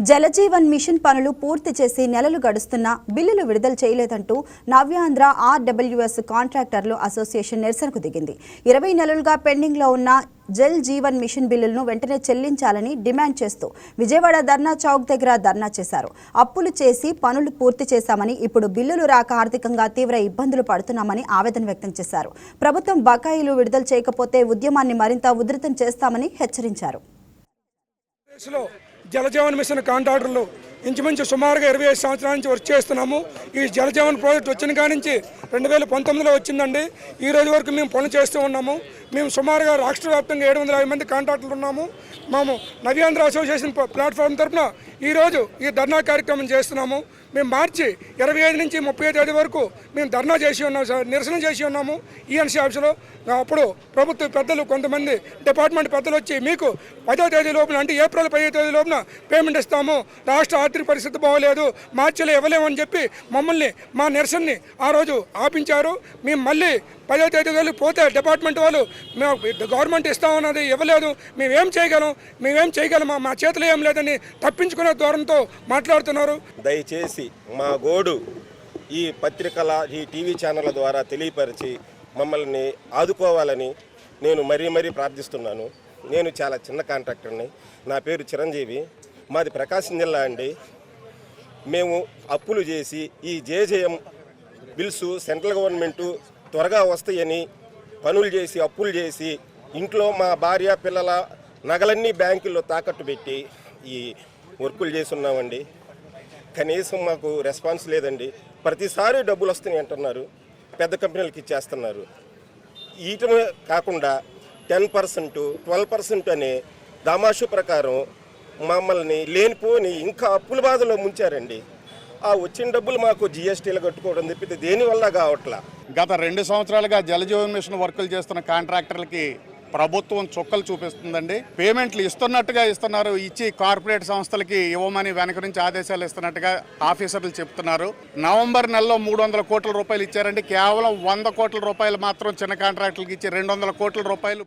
Jal Jeevan machine పనులు పూర్తి చేసి నెలలు గడుస్తున్నా బిల్లులు విడుదల చేయలేదంటూ నవ్యాంధ్ర ఆర్డబ్ల్యూఎస్ కాంట్రాక్టర్లు అసోసియేషన్ నిరసనకు దిగింది. 20 నెలలుగా పెండింగ్లో ఉన్న జల్ జీవన్ మిషన్ బిల్లులను వెంటనే చెల్లించాలని డిమాండ్ చేస్తూ విజయవాడ ధర్నా చౌక్ దగ్గర ధర్నా చేశారు. అప్పులు చేసి పనులు పూర్తి చేశామని, ఇప్పుడు బిల్లులు రాక ఆర్థికంగా తీవ్ర ఇబ్బందులు పడుతున్నామని ఆవేదన వ్యక్తం చేశారు. ప్రభుత్వం బకాయిలు విడుదల చేయకపోతే ఉద్యమాన్ని మరింత ఉధృతం చేస్తామని హెచ్చరించారు. జలజీవన్ మిషన్ కాంట్రాక్టర్లు ఇంచుమించు సుమారుగా 25 సంవత్సరాల నుంచి వర్క్ చేస్తున్నాము. ఈ జలజీవన్ ప్రాజెక్ట్ వచ్చిన కాడి నుంచి 2019లో వచ్చిందండి. ఈ రోజు వరకు మేము పనులు చేస్తూ ఉన్నాము. మేము సుమారుగా రాష్ట్ర వ్యాప్తంగా 750 మంది కాంట్రాక్టర్లు ఉన్నాము. మేము నవ్యాంధ్ర అసోసియేషన్ ప్లాట్ఫామ్ తరఫున ఈరోజు ఈ ధర్నా కార్యక్రమం చేస్తున్నాము. మేము మార్చి 25 నుంచి 30 తేదీ వరకు మేము ధర్నా చేసి ఉన్నాము సార్, నిరసన చేసి ఉన్నాము ఈఎన్సీ ఆఫీసులో. అప్పుడు ప్రభుత్వ పెద్దలు కొంతమంది డిపార్ట్మెంట్ పెద్దలు వచ్చి మీకు 10వ తేదీ లోపల, అంటే ఏప్రిల్ 10వ తేదీ లోపల పేమెంట్ ఇస్తాము, రాష్ట్ర ఆర్థిక పరిస్థితి బాగోలేదు, మార్చిలో ఇవ్వలేమని చెప్పి మమ్మల్ని మా నిరసనని ఆ రోజు ఆపించారు. మేము మళ్ళీ 10వ తేదీ వెళ్ళి పోతే డిపార్ట్మెంట్ వాళ్ళు మేము గవర్నమెంట్ ఇస్తామన్నది ఇవ్వలేదు, మేమేం చేయగలం, మా చేతిలో ఏం లేదని తప్పించుకునే ధోరణితో మాట్లాడుతున్నారు. దయచేసి మా గోడు ఈ పత్రికల, ఈ టీవీ ఛానళ్ళ ద్వారా తెలియపరిచి మమ్మల్ని ఆదుకోవాలని నేను మరీ ప్రార్థిస్తున్నాను. నేను చాలా చిన్న కాంట్రాక్టర్ని. నా పేరు చిరంజీవి. మాది ప్రకాశం జిల్లా అండి. మేము అప్పులు చేసి ఈ జేజేఎం బిల్స్ సెంట్రల్ గవర్నమెంటు త్వరగా వస్తాయని పనులు చేసి అప్పులు చేసి ఇంట్లో మా భార్య పిల్లల నగలన్నీ బ్యాంకుల్లో తాకట్టు పెట్టి ఈ వర్కులు చేస్తున్నామండి. కనీసం మాకు రెస్పాన్స్ లేదండి. ప్రతిసారి డబ్బులు వస్తున్నాయి అంటున్నారు, పెద్ద కంపెనీలకు ఇచ్చేస్తున్నారు. వీటి కాకుండా 10%, 12% అనే దామాషు ప్రకారం మమ్మల్ని లేనిపోని ఇంకా అప్పుల బాధలో ముంచారండి. ఆ వచ్చిన డబ్బులు మాకు జిఎస్టీలు కట్టుకోవడం తప్పితే దేనివల్ల కావట్లా. గత 2 సంవత్సరాలుగా జలజీవన్ మిషన్ వర్కులు చేస్తున్న కాంట్రాక్టర్లకి ప్రభుత్వం చుక్కలు చూపిస్తుందండి. పేమెంట్లు ఇస్తున్నట్టుగా ఇస్తున్నారు, ఇచ్చి కార్పొరేట్ సంస్థలకి ఇవ్వమని వెనక నుంచి ఆదేశాలు ఇస్తున్నట్టుగా ఆఫీసర్లు చెప్తున్నారు. నవంబర్ నెలలో 300 కోట్ల రూపాయలు ఇచ్చారండి. కేవలం 100 కోట్ల రూపాయలు మాత్రం చిన్న కాంట్రాక్టులకి ఇచ్చి 200 కోట్ల రూపాయలు